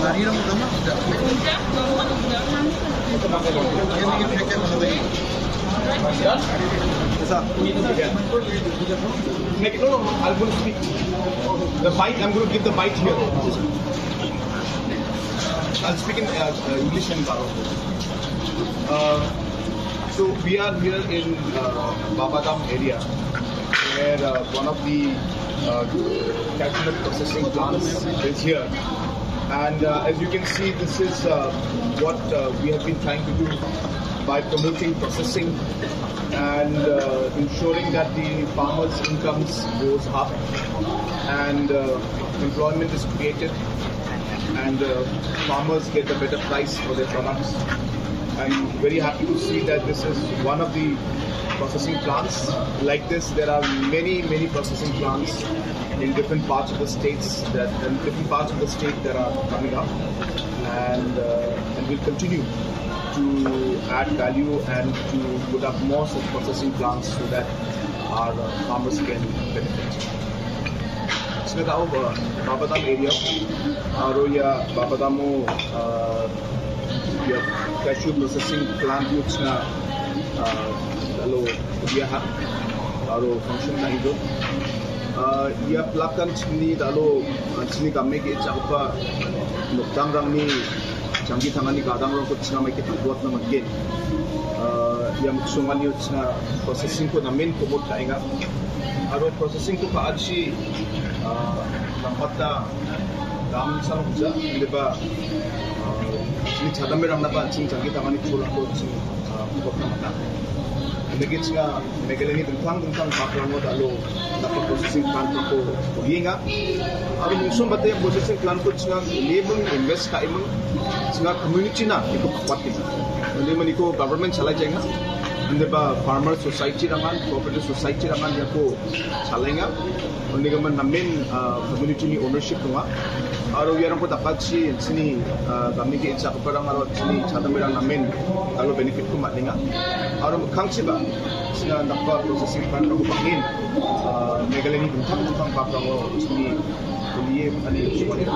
Sariram udah sudah. Make it, no, I'm going to speak. The bite, I'm going to give the bite here. I'll speak in English and Garo. So we are here in Babadam area, where one of the cattle processing plants is here. And as you can see, this is what we have been trying to do by promoting processing and ensuring that the farmers' incomes goes up and employment is created and farmers get a better price for their products. I'm very happy to see that this is one of the processing plants. Like this, there are many processing plants in different parts of the states that are coming up, and we'll continue to add value and to put up more such processing plants so that our farmers can benefit. इसमें ताऊ बाबादाम area और या बाबादामो या cashew processing plant which na alo dia ha aro function na hido ya plakan chini dalo chini kamme ke chapa lokdam rangni jangi thangani gadang rong ko china mai ke buat na magge ya muksumani china processing ko namin ko bot tainga aro processing ko paachi nampata dam sa hujja leba ini chadam merang napa ching jangi thangani chula ko ching bot na mata lagi china megaleni tentang background dalo dapat processing plant ko yenga aro muksum bate processing plant ko china labor invest ka imang china community na iko kapati ande mani ko government chalai jainga ande ba farmer society rangan cooperative society rangan ya ko chalainga ande gaman namen community ni ownership tunga aro yarang ko dapat si sini kami ke isa parang aro sini chadam merang namen alo benefit ko matlinga aro khangsi ba sina dapat processing plant ko pangin megaleni tentang background ko sini kuliah ani semua ni